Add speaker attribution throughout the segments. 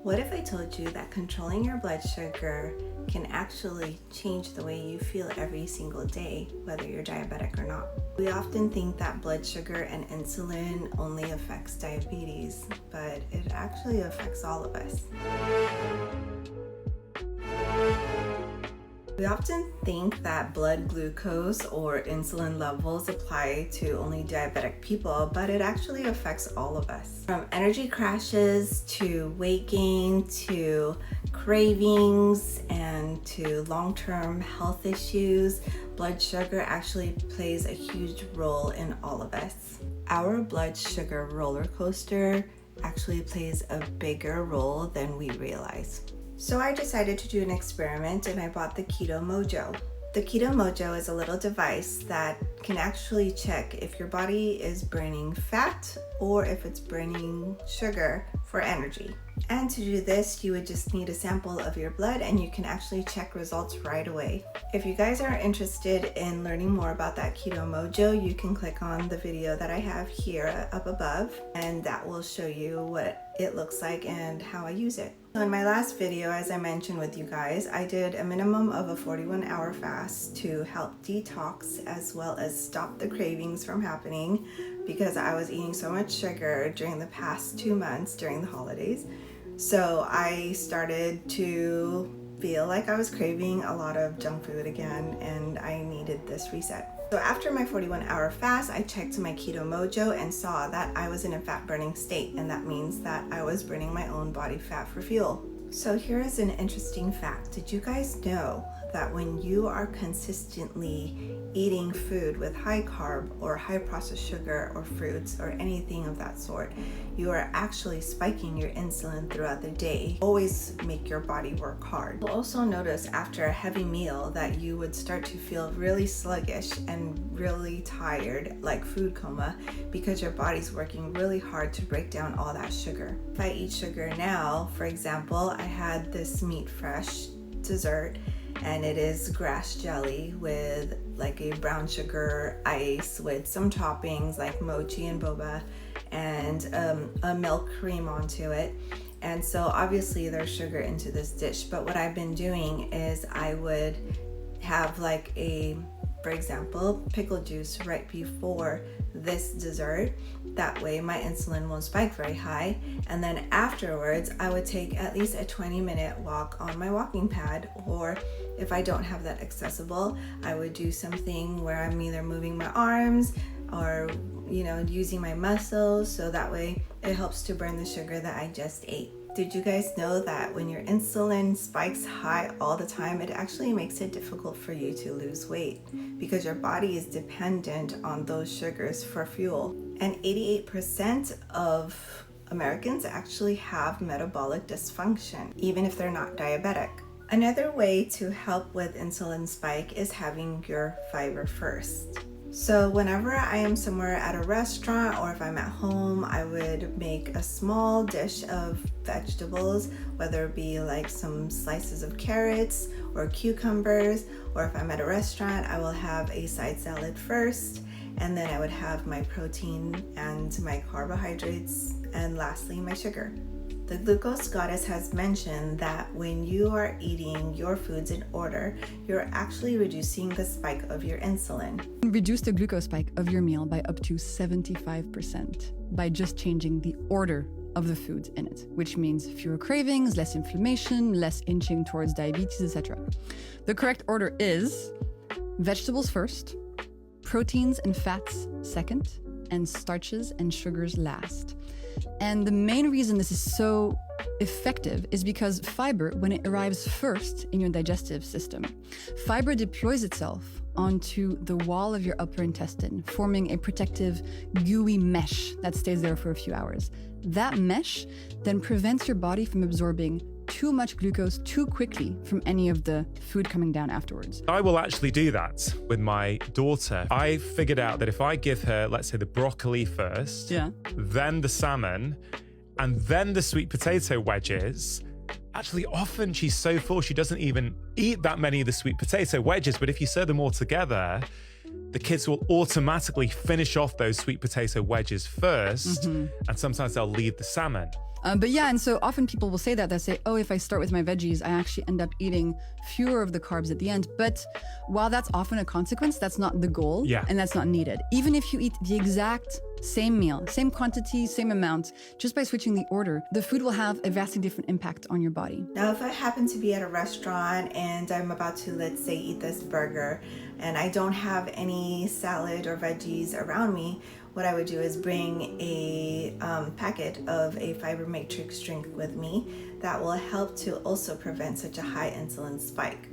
Speaker 1: What if I told you that controlling your blood sugar can actually change the way you feel every single day, whether you're diabetic or not? We often think that blood sugar and insulin only affects diabetes, but it actually affects all of us. We often think that blood glucose or insulin levels apply to only diabetic people, but it actually affects all of us. From energy crashes to weight gain to cravings and to long-term health issues, blood sugar actually plays a huge role in all of us. Our blood sugar roller coaster actually plays a bigger role than we realize. So I decided to do an experiment and I bought the Keto Mojo. The Keto Mojo is a little device that can actually check if your body is burning fat or if it's burning sugar for energy. And to do this, you would just need a sample of your blood and you can actually check results right away. If you guys are interested in learning more about that Keto Mojo, you can click on the video that I have here up above, and that will show you what it looks like and how I use it. So in my last video, as I mentioned with you guys, I did a minimum of a 41-hour fast to help detox as well as stop the cravings from happening because I was eating so much sugar during the past 2 months during the holidays. So I started to feel like I was craving a lot of junk food again and I needed this reset. So after my 41-hour fast, I checked my Keto Mojo and saw that I was in a fat burning state, and that means that I was burning my own body fat for fuel. So here is an interesting fact. Did you guys know that when you are consistently eating food with high carb or high processed sugar or fruits or anything of that sort, you are actually spiking your insulin throughout the day? Always make your body work hard. You'll also notice after a heavy meal that you would start to feel really sluggish and really tired, like food coma, because your body's working really hard to break down all that sugar. If I eat sugar now, for example, I had this Meat Fresh dessert, and it is grass jelly with like a brown sugar ice with some toppings like mochi and boba and a milk cream onto it. And so obviously there's sugar into this dish, but what I've been doing is I would have like for example, pickle juice right before this dessert. That way my insulin won't spike very high. And then afterwards, I would take at least a 20-minute walk on my walking pad, or if I don't have that accessible, I would do something where I'm either moving my arms or, using my muscles, so that way it helps to burn the sugar that I just ate. Did you guys know that when your insulin spikes high all the time, it actually makes it difficult for you to lose weight because your body is dependent on those sugars for fuel? And 88% of Americans actually have metabolic dysfunction, even if they're not diabetic. Another way to help with insulin spike is having your fiber first. So whenever I am somewhere at a restaurant or if I'm at home, I would make a small dish of vegetables, whether it be like some slices of carrots or cucumbers, or if I'm at a restaurant, I will have a side salad first, and then I would have my protein and my carbohydrates, and lastly my sugar. The glucose goddess has mentioned that when you are eating your foods in order, you're actually reducing the spike of your insulin.
Speaker 2: Reduce the glucose spike of your meal by up to 75% by just changing the order of the foods in it, which means fewer cravings, less inflammation, less inching towards diabetes, etc. The correct order is vegetables first, proteins and fats second, and starches and sugars last. And the main reason this is so effective is because fiber, when it arrives first in your digestive system, fiber deploys itself onto the wall of your upper intestine, forming a protective, gooey mesh that stays there for a few hours. That mesh then prevents your body from absorbing too much glucose too quickly from any of the food coming down afterwards.
Speaker 3: I will actually do that with my daughter. I figured out that if I give her, let's say, the broccoli first, then the salmon, and then the sweet potato wedges, actually often she's so full she doesn't even eat that many of the sweet potato wedges, but if you serve them all together, the kids will automatically finish off those sweet potato wedges first, and sometimes they'll leave the salmon.
Speaker 2: But yeah, and so often people will say that. They say, oh, if I start with my veggies, I actually end up eating fewer of the carbs at the end. But while that's often a consequence, that's not the goal.
Speaker 3: Yeah.
Speaker 2: And that's not needed. Even if you eat the exact same meal, same quantity, same amount, just by switching the order, the food will have a vastly different impact on your body.
Speaker 1: Now, if I happen to be at a restaurant and I'm about to, let's say, eat this burger and I don't have any salad or veggies around me, what I would do is bring a packet of a fiber matrix drink with me that will help to also prevent such a high insulin spike.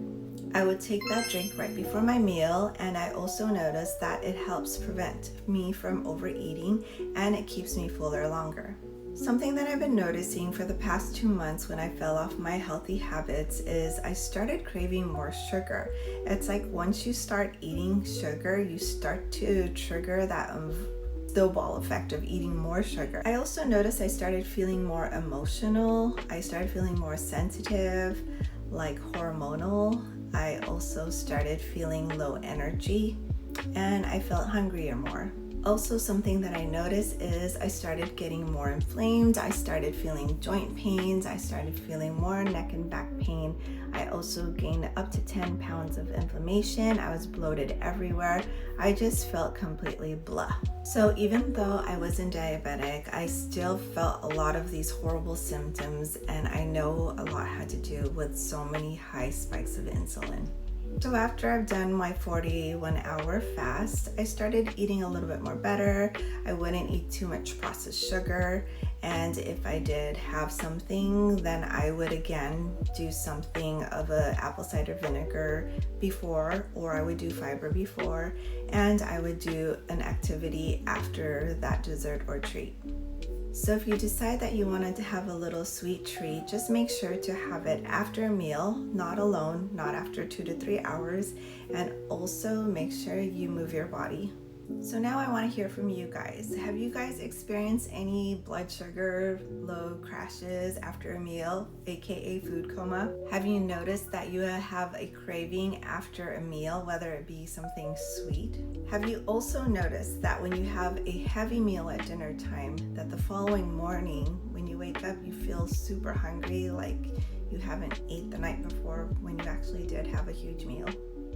Speaker 1: I would take that drink right before my meal, and I also noticed that it helps prevent me from overeating and it keeps me fuller longer. Something that I've been noticing for the past 2 months when I fell off my healthy habits is I started craving more sugar. It's like once you start eating sugar, you start to trigger that snowball effect of eating more sugar. I also noticed I started feeling more emotional. I started feeling more sensitive, like hormonal. I also started feeling low energy, and I felt hungrier more. Also, something that I noticed is I started getting more inflamed. I started feeling joint pains. I started feeling more neck and back pain. I also gained up to 10 pounds of inflammation. I was bloated everywhere. I just felt completely blah. So even though I wasn't diabetic, I still felt a lot of these horrible symptoms, and I know a lot had to do with so many high spikes of insulin. So after I've done my 41-hour fast, I started eating a little bit more better. I wouldn't eat too much processed sugar. And if I did have something, then I would again do something of a apple cider vinegar before, or I would do fiber before, and I would do an activity after that dessert or treat. So if you decide that you wanted to have a little sweet treat, just make sure to have it after a meal, not alone, not after 2 to 3 hours, and also make sure you move your body. So now I want to hear from you guys. Have you guys experienced any blood sugar low crashes after a meal, aka food coma? Have you noticed that you have a craving after a meal, whether it be something sweet? Have you also noticed that when you have a heavy meal at dinner time, that the following morning when you wake up you feel super hungry, like you haven't ate the night before when you actually did have a huge meal?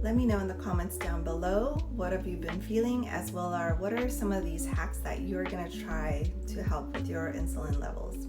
Speaker 1: Let me know in the comments down below, what have you been feeling, as well as what are some of these hacks that you're gonna try to help with your insulin levels.